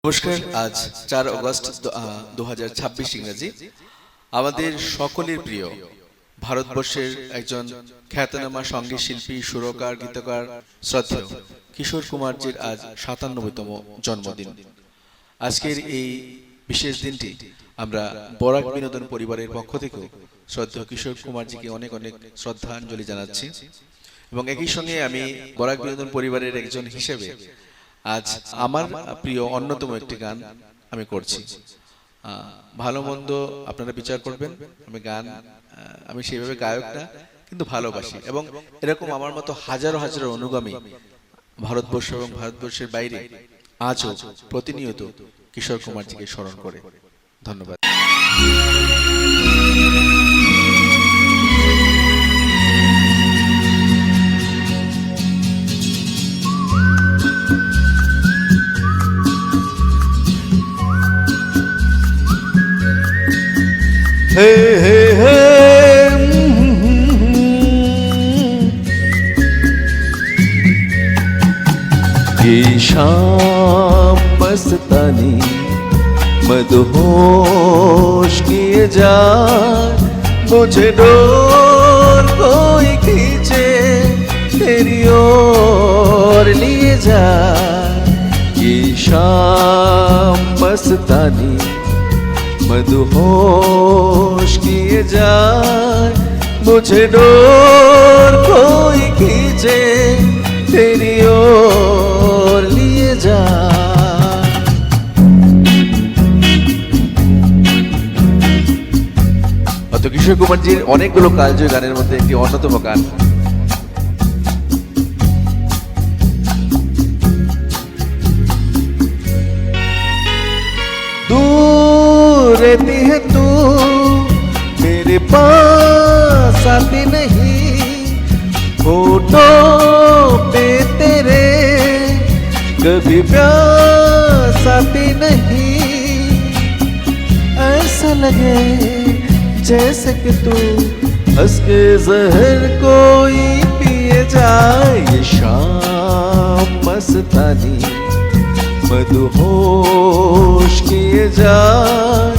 নমস্কার। আজ 4 আগস্ট 2026 ইংরেজি। আমাদের সকলের প্রিয় ভারতবর্ষের একজন খ্যাতনামা সঙ্গীত শিল্পী, সুরকার, গীতকার শ্রদ্ধেয় কিশোর কুমারজির আজ 57তম জন্মদিন। আজকের এই বিশেষ দিনটি আমরা বরাক বিনোদন পরিবারের পক্ষ থেকে শ্রদ্ধেয় কিশোর কুমারজিকে অনেক অনেক শ্রদ্ধাঞ্জলি জানাচ্ছি এবং একই সঙ্গে আমি বরাক বিনোদন পরিবারের একজন হিসেবে আজ আমার প্রিয় অন্যতম একটি গান আমি করছি। ভালো মন্দ আপনারা বিচার করবেন। আমি সেইভাবে গায়ক না, কিন্তু ভালোবাসি এবং এরকম আমার মতো হাজারো হাজারো অনুগামী ভারতবর্ষ এবং ভারতবর্ষের বাইরে আজও প্রতিনিয়ত কিশোর কুমারজিকে স্মরণ করে। ধন্যবাদ। हे हे हे ये शाम मस्तानी मदहोश किए जाए, मुझे डोर कोई खींचे तेरी ओर लिए जाए। ये शाम मस्तानी मदहोश किए जाए, मुझे डोर कोई खींचे तेरी ओर लिए जाए। অত কিশোর কুমারজির অনেকগুলো কালজয়ী গানের মধ্যে একটি অন্যতম গান। रहती है तू मेरे पास आती नहीं, फोटो पे तेरे कभी प्यास आती नहीं। ऐसा लगे जैसे कि तू हंस के जहर कोई पिए जाए। ये शाम मस्तानी मदहोश किए जाए,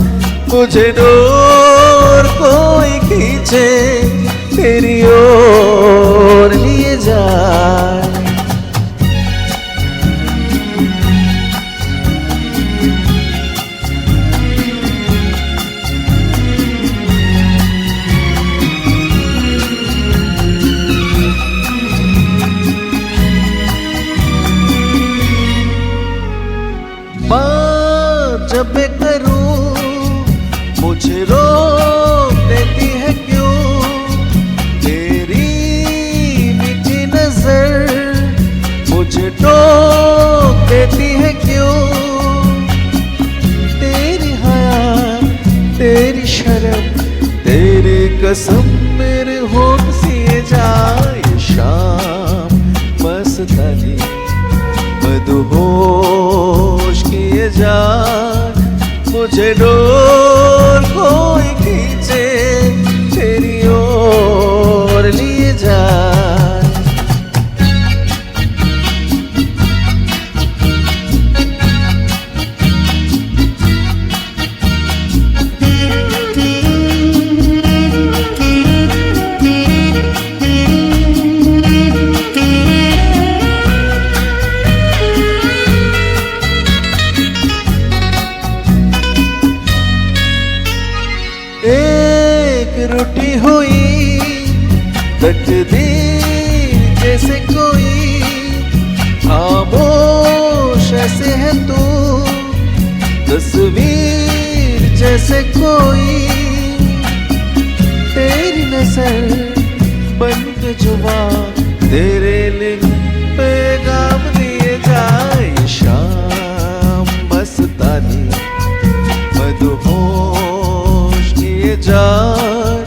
मुझे डोर कोई खींचे तेरी ओर लिए जाए। जब करूं मुझे रोक देती है क्यों, तेरी मीठी नजर मुझे टोक देती है क्यों। तेरी हया तेरी शर्म तेरी कसम मेरे होठ सिए जाए। शाम मस्तानी मदहोश किए जाए, मुझे डोर कोई खींचे तेरी ओर लिए जाए। रूठी हुई तकदीर जैसे कोई, खामोश ऐसे है तू तस्वीर जैसे कोई। तेरी नजर बन के जुबान तेरे लिए पैगाम दिए जाए। शाम मस्तानी मदहोश किए जाए,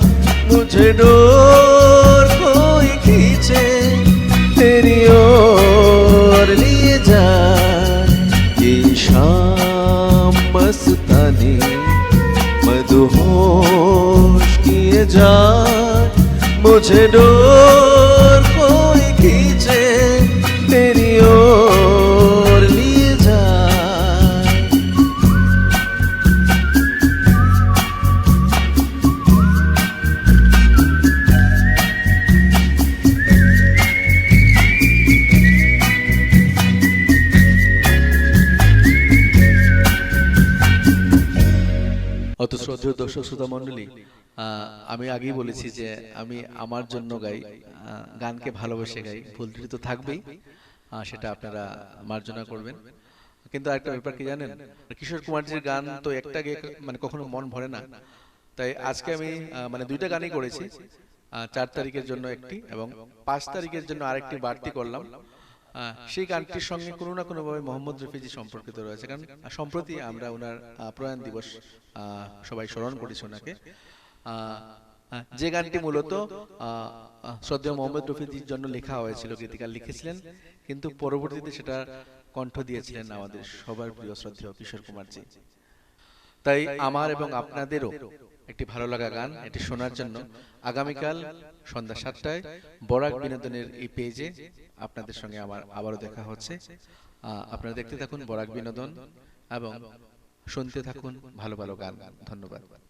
मुझे डोर कोई खींचे तेरी ओर लिए जाए। ये शाम मस्तानी मदहोश किए जाए, मुझे डोर कोई खींचे तेरी ओर लिए जाए। শ্রদ্ধেয় দর্শক শ্রোতা মণ্ডলী, আমি আগেই বলেছি যে আমি আমার জন্য গাই, গানকে ভালোবেসে গাই। ভুল ত্রুটি তো থাকবেই, সেটা আপনারা মার্জনা করবেন। কিন্তু আরেকটা ব্যাপার কি জানেন, কিশোর কুমারজির গান তো একটা গেয়ে মানে কখনো মন ভরে না। তাই আজকে আমি মানে দুইটা গানই করেছি, 4 তারিখের জন্য একটি এবং 5 তারিখের জন্য আরেকটি বাড়তি করলাম। সেই গানটির সঙ্গে কোনো না কোনোভাবে মোহাম্মদ রফিজি সম্পর্কিত রয়েছে, কারণ সম্প্রতি আমরা ওনার প্রয়াণ দিবস সবাই স্মরণ করেছি ওনাকে। যে গানটি মূলত শ্রদ্ধেয় মোহাম্মদ রফিজির জন্য লেখা হয়েছিল, গীতিকার লিখেছিলেন, কিন্তু পরবর্তীতে সেটা কণ্ঠ দিয়েছিলেন আমাদের সবার প্রিয় শ্রদ্ধেয় কিশোর কুমারজি। তাই আমার এবং আপনাদেরও একটি ভালো লাগা গান এটি শোনার জন্য আগামীকাল সন্ধ্যা 7টায় বরাক বিনোদনের এই পেজে আপনাদের সঙ্গে আমার আবারও দেখা হচ্ছে। আপনারা দেখতে থাকুন বরাক বিনোদন এবং শুনতে থাকুন ভালো ভালো গান। ধন্যবাদ।